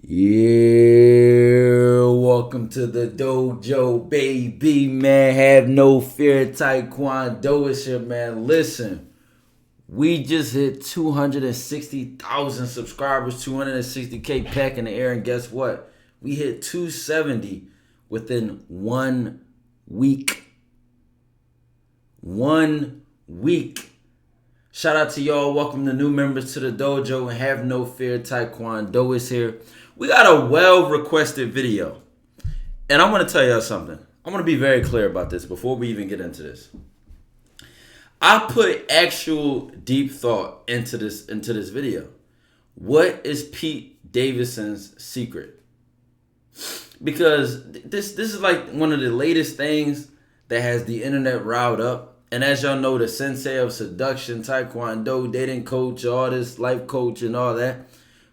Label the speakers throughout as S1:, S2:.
S1: Yeah, welcome to the dojo, baby, man. Have no fear, Taekwondo is here, man. Listen, we just hit 260,000 subscribers, 260K pack in the air, and guess what? We hit 270 within 1 week. 1 week. Shout out to y'all. Welcome to new members to the dojo, and have no fear, Taekwondo is here. We got a well-requested video. And I want to tell y'all something. I want to be very clear about this before we even get into this. I put actual deep thought into this video. What is Pete Davidson's secret? Because this is like one of the latest things that has the internet riled up. And as y'all know, the sensei of seduction, Taekwondo, dating coach, all this life coach and all that.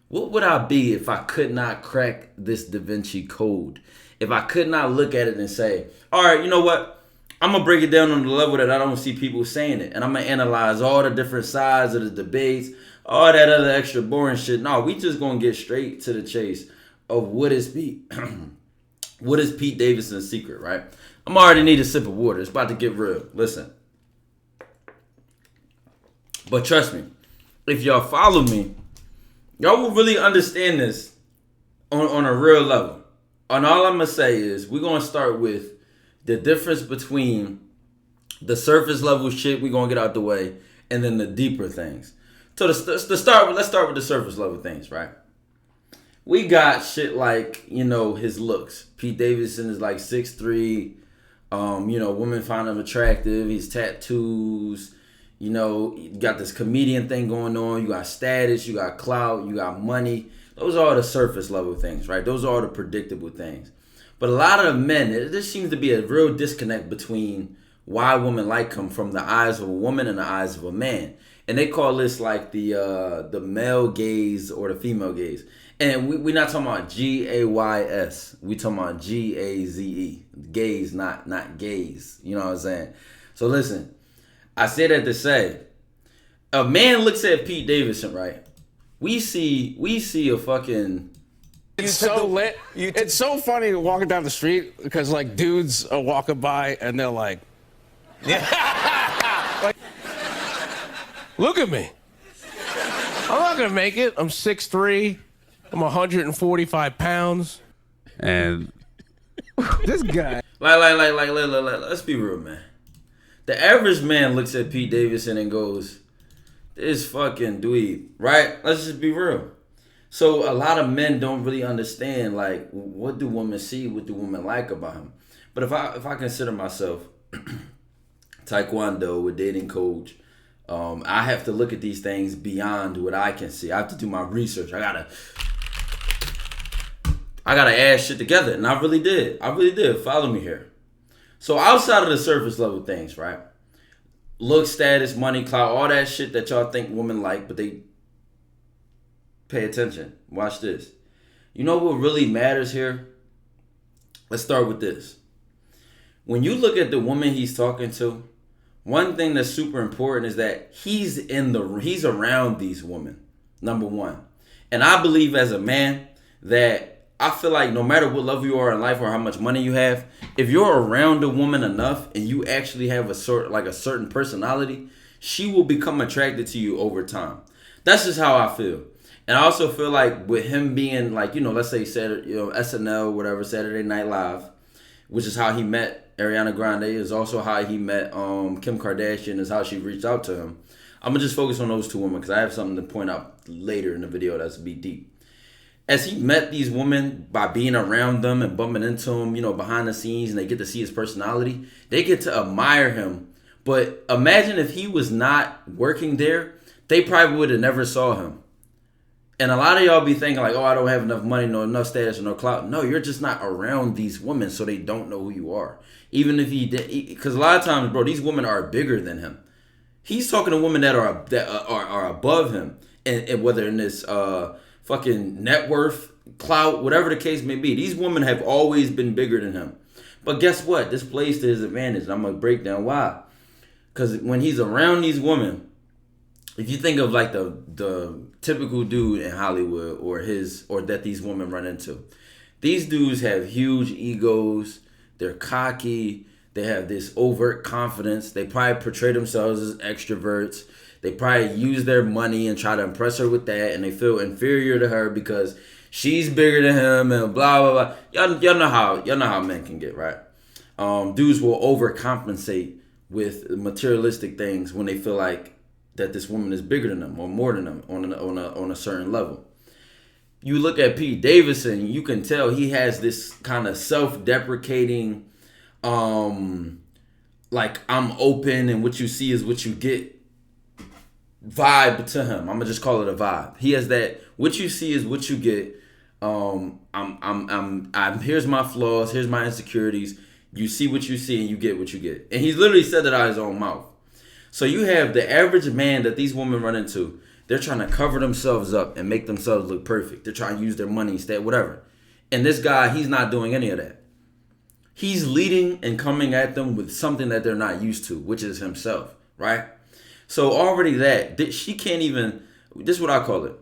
S1: What would I be if I could not crack this Da Vinci Code? If I could not look at it and say, all right, you know what? I'm going to break it down on the level that I don't see people saying it. And I'm going to analyze all the different sides of the debates, all that other extra boring shit. No, we just going to get straight to the chase of what is Pete Davidson's secret, right? I'm already need a sip of water. It's about to get real. Listen. But trust me, if y'all follow me, y'all will really understand this on a real level. And all I'm going to say is we're going to start with the difference between the surface level shit we're going to get out the way and then the deeper things. So let's start with the surface level things, right? We got shit like, his looks. Pete Davidson is like 6'3". Women find him attractive. He's tattoos. You got this comedian thing going on. You got status. You got clout. You got money. Those are all the surface level things, right? Those are all the predictable things. But a lot of men, there seems to be a real disconnect between why women like him from the eyes of a woman and the eyes of a man. And they call this like the male gaze or the female gaze. And we're not talking about Gays. We talking about Gaze. Gaze, not gaze. You know what I'm saying? So listen, I say that to say, a man looks at Pete Davidson, right? We see a fucking...
S2: It's so lit. It's so funny walking down the street because like dudes are walking by and they're like, like, look at me. I'm not gonna make it. I'm 6'3". I'm 145 pounds.
S3: And
S2: this guy.
S1: Let's be real, man. The average man looks at Pete Davidson and goes, this fucking dweeb, right? Let's just be real. So a lot of men don't really understand, like, what do women see? What do women like about him? But if I consider myself Taekwondo, a dating coach, I have to look at these things beyond what I can see. I have to do my research. I gotta add shit together, and I really did. Follow me here. So outside of the surface level things, right? Look, status, money, clout, all that shit that y'all think women like, but they pay attention. Watch this. You know what really matters here? Let's start with this. When you look at the woman he's talking to, one thing that's super important is that he's around these women, number one. And I believe as a man that I feel like no matter what level you are in life or how much money you have, if you're around a woman enough and you actually have a certain personality, she will become attracted to you over time. That's just how I feel. And I also feel like with him being like, let's say SNL, whatever, Saturday Night Live, which is how he met Ariana Grande, is also how he met Kim Kardashian, is how she reached out to him. I'm going to just focus on those two women because I have something to point out later in the video that's be deep. As he met these women by being around them and bumping into them, behind the scenes, and they get to see his personality, they get to admire him. But imagine if he was not working there, they probably would have never saw him. And a lot of y'all be thinking like, oh, I don't have enough money, enough status, or no clout. No, you're just not around these women, so they don't know who you are. Even if he did, because a lot of times, bro, these women are bigger than him. He's talking to women that are above him, and whether in this fucking net worth, clout, whatever the case may be, these women have always been bigger than him. But guess what? This plays to his advantage. And I'm gonna break down why. Because when he's around these women, if you think of like the typical dude in Hollywood or that these women run into, these dudes have huge egos. They're cocky. They have this overt confidence. They probably portray themselves as extroverts. They probably use their money and try to impress her with that, and they feel inferior to her because she's bigger than him and blah blah blah. Y'all know how men can get, right? Dudes will overcompensate with materialistic things when they feel like that this woman is bigger than them or more than them on a certain level. You look at Pete Davidson, you can tell he has this kind of self-deprecating, like I'm open and what you see is what you get vibe to him. I'm gonna just call it a vibe. He has that what you see is what you get. I'm here's my flaws, here's my insecurities. You see what you see and you get what you get. And he's literally said that out of his own mouth. So you have the average man that these women run into. They're trying to cover themselves up and make themselves look perfect. They're trying to use their money instead, whatever. And this guy, he's not doing any of that. He's leading and coming at them with something that they're not used to, which is himself, right? So already she can't even, this is what I call it.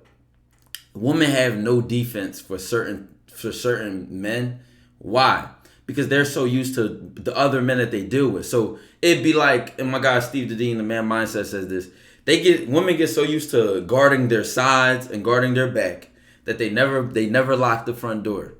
S1: Women have no defense for certain men. Why? Because they're so used to the other men that they deal with. So it'd be like, and my guy Steve Dedeen, the Man Mindset, says this. Women get so used to guarding their sides and guarding their back that they never lock the front door.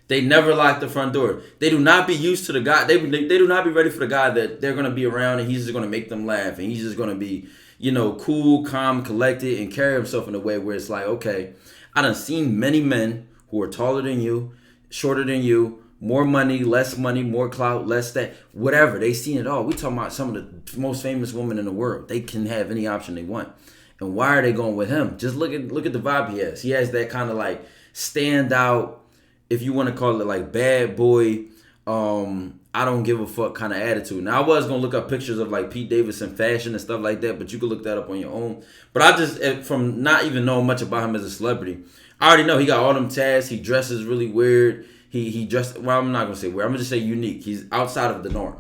S1: They never lock the front door. They do not be used to the guy. They do not be ready for the guy that they're gonna be around and he's just gonna make them laugh and he's just gonna be, cool, calm, collected, and carry himself in a way where it's like, okay, I done seen many men who are taller than you, shorter than you, more money, more clout, less that, whatever. They seen it all. We talking about some of the most famous women in the world. They can have any option they want. And why are they going with him? Just look at the vibe he has. He has that kind of like stand out, if you want to call it like bad boy, I don't give a fuck kind of attitude. Now I was gonna look up pictures of like Pete Davidson fashion and stuff like that, but you could look that up on your own. But I just, from not even knowing much about him as a celebrity, I already know he got all them tats. He dresses really weird. He dressed, well, I'm not gonna say weird. I'm gonna just say unique. He's outside of the norm.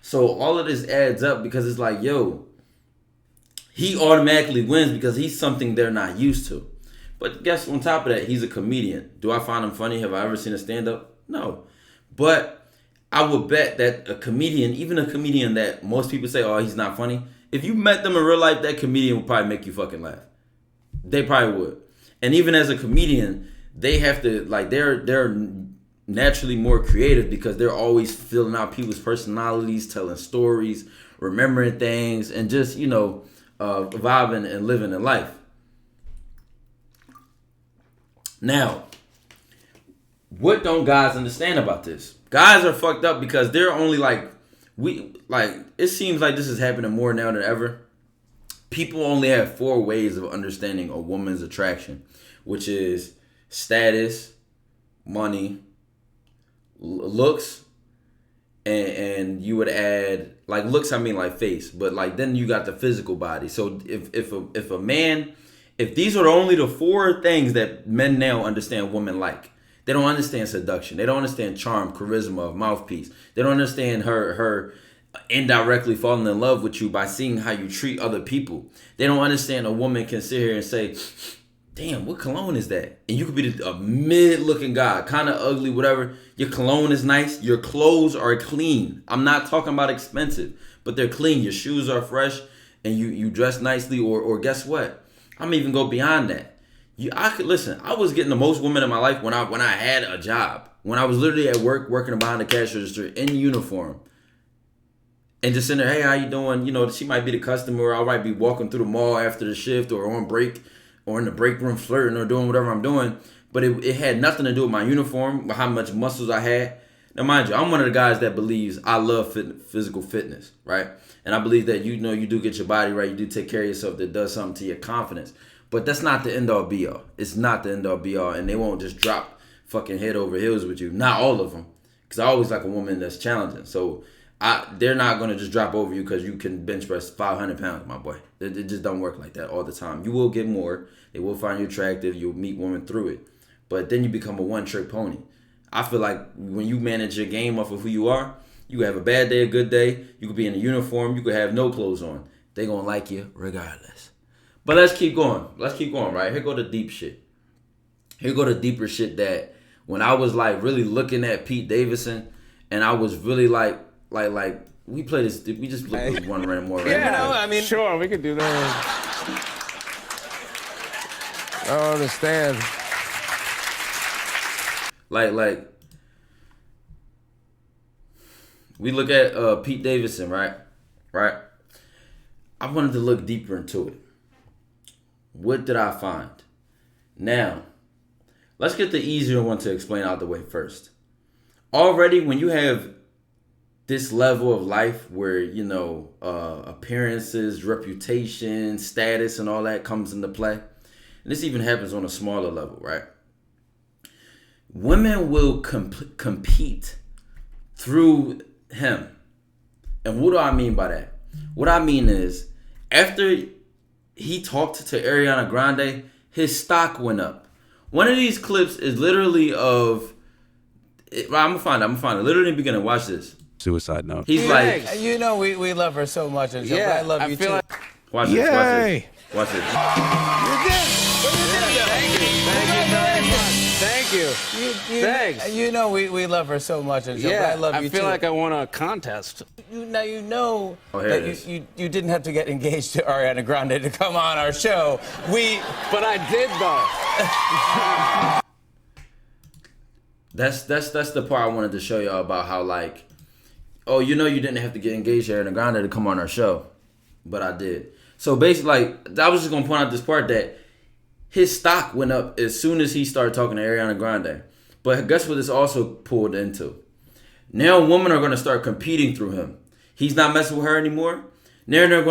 S1: So all of this adds up because it's like, yo, he automatically wins because he's something they're not used to. But guess on top of that, he's a comedian. Do I find him funny? Have I ever seen a stand-up? No. But I would bet that a comedian, even a comedian that most people say, oh, he's not funny, if you met them in real life, that comedian would probably make you fucking laugh. They probably would. And even as a comedian, they have to, like, they're naturally more creative because they're always filling out people's personalities, telling stories, remembering things, and just, vibing and living in life. Now, what don't guys understand about this? Guys are fucked up because they're only it seems like this is happening more now than ever. People only have 4 ways of understanding a woman's attraction, which is status, money, looks, and you would add, like, looks, I mean like face, but like then you got the physical body. So if a man, if these are only the 4 things that men now understand women like, they don't understand seduction. They don't understand charm, charisma, mouthpiece. They don't understand her indirectly falling in love with you by seeing how you treat other people. They don't understand a woman can sit here and say, damn, what cologne is that? And you could be a mid-looking guy, kind of ugly, whatever. Your cologne is nice. Your clothes are clean. I'm not talking about expensive, but they're clean. Your shoes are fresh, and you dress nicely. Or guess what? I'm even go beyond that. I was getting the most women in my life when I had a job. When I was literally at work, working behind the cash register in uniform. And just in there, hey, how you doing? She might be the customer. I might be walking through the mall after the shift or on break or in the break room flirting or doing whatever I'm doing. But it had nothing to do with my uniform, with how much muscles I had. Now, mind you, I'm one of the guys that believes I love physical fitness, right? And I believe that, you do get your body right. You do take care of yourself. That does something to your confidence. But that's not the end all be all. It's not the end all be all. And they won't just drop fucking head over heels with you. Not all of them. Because I always like a woman that's challenging. So they're not going to just drop over you because you can bench press 500 pounds, my boy. It just don't work like that all the time. You will get more. They will find you attractive. You'll meet women through it. But then you become a one-trick pony. I feel like when you manage your game off of who you are, you could have a bad day, a good day. You could be in a uniform. You could have no clothes on. They're going to like you regardless. But let's keep going. Let's keep going, right? Here go the deep shit. Here go the deeper shit that when I was like really looking at Pete Davidson and I was really like we play this, we just look at one random more random.
S2: Yeah, I mean, sure, we could do that. I don't understand.
S1: Like we look at Pete Davidson, right? Right? I wanted to look deeper into it. What did I find? Now, let's get the easier one to explain out the way first. Already, when you have this level of life where, you know, appearances, reputation, status, and all that comes into play, and this even happens on a smaller level, right? Women will compete through him. And what do I mean by that? What I mean is, after he talked to Ariana Grande, his stock went up. One of these clips is literally of... I'm gonna find it. Literally in the beginning, watch this.
S3: Suicide note.
S1: He's like...
S4: You know we love her so much, and yeah, I love you too.
S1: Watch this,
S2: Yay!
S1: watch this.
S2: Thank you. Thanks.
S4: You know we love her so much, and I love you too.
S3: I feel like I won a contest.
S4: Now you know
S1: Oh, here
S4: that
S1: it is.
S4: you didn't have to get engaged to Ariana Grande to come on our show.
S3: But I did though.
S1: That's the part I wanted to show y'all about how, like, oh, you know, you didn't have to get engaged to Ariana Grande to come on our show, but I did. So basically, like, I was just gonna point out this part that his stock went up as soon as he started talking to Ariana Grande. But guess what this also pulled into? Now women are gonna start competing through him. He's not messing with her anymore. Now they're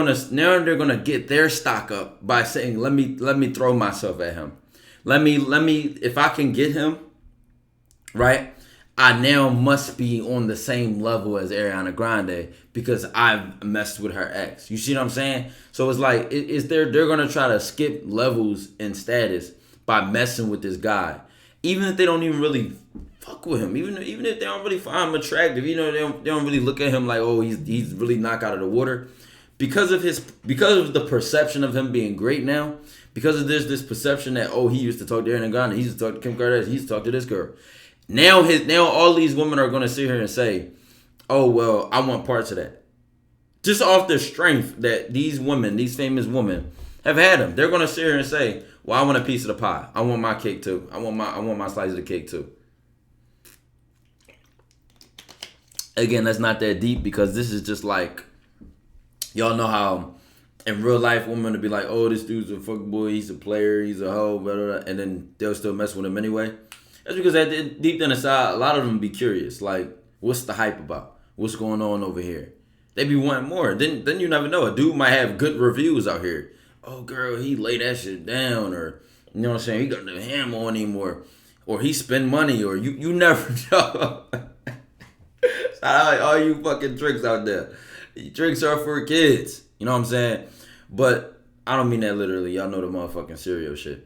S1: gonna get their stock up by saying, let me throw myself at him. Let me if I can get him, right? I now must be on the same level as Ariana Grande because I've messed with her ex. You see what I'm saying? So it's like they're gonna try to skip levels in status by messing with this guy, even if they don't even really fuck with him. Even if they don't really find him attractive, you know, they don't really look at him like, oh, he's really knocked out of the water, because of the perception of him being great now. Because of this perception that, oh, he used to talk to Ariana Grande, he used to talk to Kim Kardashian, he used to talk to this girl. Now all these women are gonna sit here and say, oh well, I want parts of that. Just off the strength that these famous women have had him. They're gonna sit here and say, well, I want a piece of the pie. I want my cake too. I want my slice of the cake too. Again, that's not that deep because this is just like, y'all know how in real life women would be like, oh, this dude's a fuckboy, he's a player, he's a hoe, blah, blah, blah, and then they'll still mess with him anyway. That's because deep down inside, a lot of them be curious. Like, what's the hype about? What's going on over here? They be wanting more. Then you never know. A dude might have good reviews out here. Oh, girl, he lay that shit down. Or, you know what I'm saying? He got the ham on him. Or he spend money. Or you never know. Shout out all you fucking tricks out there. Drinks are for kids. You know what I'm saying? But I don't mean that literally. Y'all know the motherfucking cereal shit.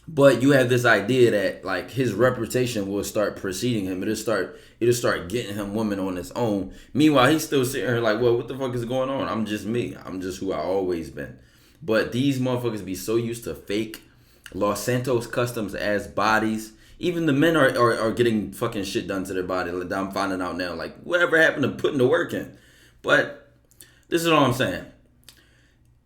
S1: But you have this idea that like his reputation will start preceding him. It'll start getting him women on his own. Meanwhile, he's still sitting here like, well, what the fuck is going on? I'm just me. I'm just who I always been. But these motherfuckers be so used to fake Los Santos customs ass bodies. Even the men are getting fucking shit done to their body. Like, I'm finding out now. Like, whatever happened to putting the work in? But this is all I'm saying.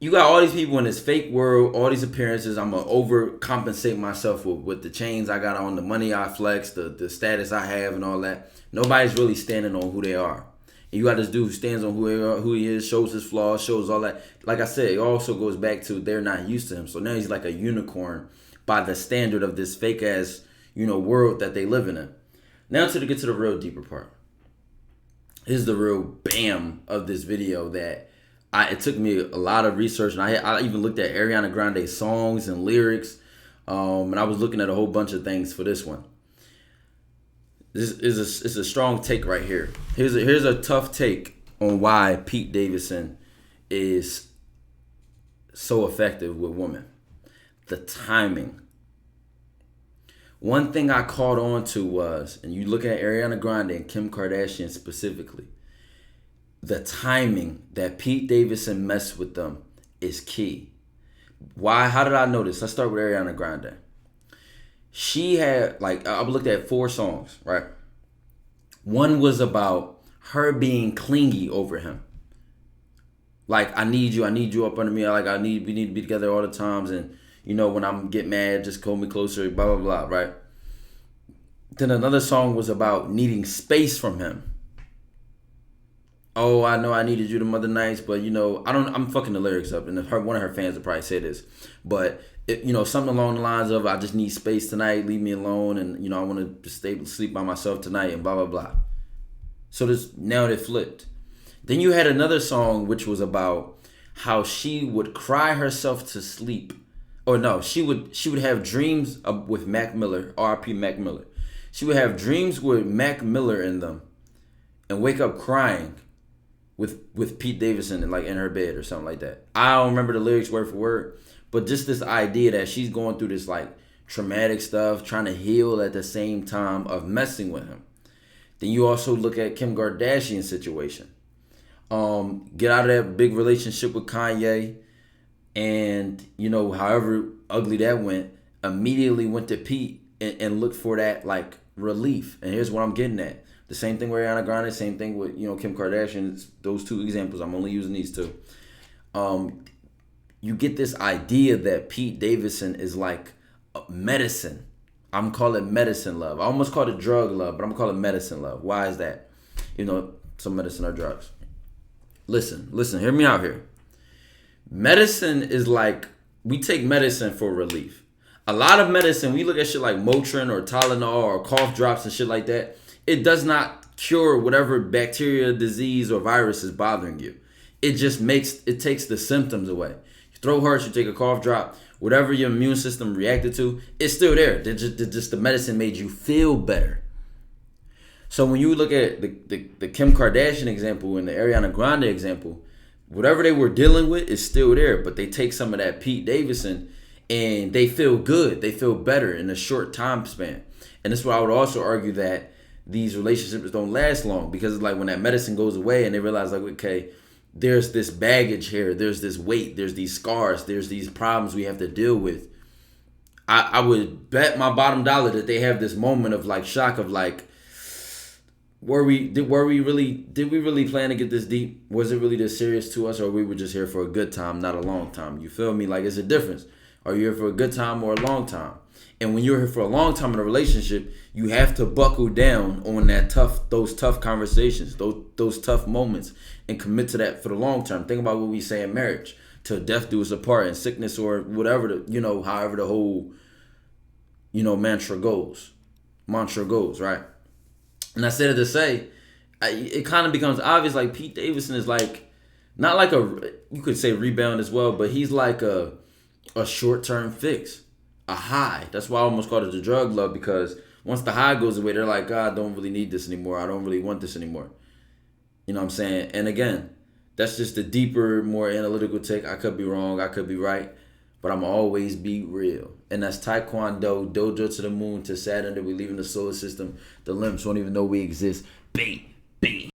S1: You got all these people in this fake world, all these appearances. I'm going to overcompensate myself with the chains I got on, the money I flex, the status I have and all that. Nobody's really standing on who they are. And you got this dude who stands on who he is, shows his flaws, shows all that. Like I said, it also goes back to they're not used to him. So now he's like a unicorn by the standard of this fake-ass, world that they live in. Now to get to the real deeper part. Here's the real bam of this video that it took me a lot of research, and I even looked at Ariana Grande's songs and lyrics, and I was looking at a whole bunch of things for this one. It's a strong take right here. Here's a tough take on why Pete Davidson is so effective with women. The timing. One thing I caught on to was, and you look at Ariana Grande and Kim Kardashian specifically, the timing that Pete Davidson messed with them is key. Why? How did I know this? Let's start with Ariana Grande. She had, like, I looked at 4 songs, right? One was about her being clingy over him. Like, I need you up under me. Like, we need to be together all the times. And, when I'm get mad, just hold me closer, blah, blah, blah, right? Then another song was about needing space from him. Oh, I know I needed you the other nights, but I'm fucking the lyrics up, and one of her fans will probably say this, but something along the lines of, I just need space tonight, leave me alone, and I want to sleep by myself tonight, and blah blah blah. So this narrative flipped. Then you had another song which was about how she would cry herself to sleep, or no, she would have dreams with Mac Miller, R.I.P. Mac Miller. She would have dreams with Mac Miller in them, and wake up crying with Pete Davidson in her bed or something like that. I don't remember the lyrics word for word, but just this idea that she's going through this like traumatic stuff, trying to heal at the same time of messing with him. Then you also look at Kim Kardashian's situation. Get out of that big relationship with Kanye, and however ugly that went, immediately went to Pete and looked for that like relief. And here's what I'm getting at. The same thing with Ariana Grande, same thing with Kim Kardashian. Those 2 examples, I'm only using these 2. You get this idea that Pete Davidson is like medicine. I'm calling medicine love. I almost called it drug love, but I'm calling medicine love. Why is that? Some medicine are drugs. Listen, hear me out here. Medicine is like, we take medicine for relief. A lot of medicine, we look at shit like Motrin or Tylenol or cough drops and shit like that. It does not cure whatever bacteria, disease, or virus is bothering you. It just takes the symptoms away. Your throat hurts, you take a cough drop, whatever your immune system reacted to, it's still there. Just the medicine made you feel better. So when you look at the Kim Kardashian example and the Ariana Grande example, whatever they were dealing with is still there, but they take some of that Pete Davidson and they feel good. They feel better in a short time span. And that's why I would also argue that these relationships don't last long, because it's like when that medicine goes away and they realize like, okay, there's this baggage here, there's this weight, there's these scars, there's these problems we have to deal with. I would bet my bottom dollar that they have this moment of like shock of like, did we really plan to get this deep? Was it really this serious to us, or we were just here for a good time, not a long time? You feel me? Like, it's a difference. Are you here for a good time or a long time? And when you're here for a long time in a relationship, you have to buckle down on those tough conversations, those tough moments, and commit to that for the long term. Think about what we say in marriage: till death do us apart, in sickness or whatever, however the whole, mantra goes, right? And I said it to say, it kind of becomes obvious. Like, Pete Davidson is like, not like you could say rebound as well, but he's like a short-term fix. A high. That's why I almost called it the drug love, because once the high goes away, they're like, God, I don't really need this anymore. I don't really want this anymore. You know what I'm saying? And again, that's just a deeper, more analytical take. I could be wrong. I could be right. But I'm always be real. And that's Taekwondo, dojo to the moon, to Saturn, that we leave in the solar system. The limps won't even know we exist. B.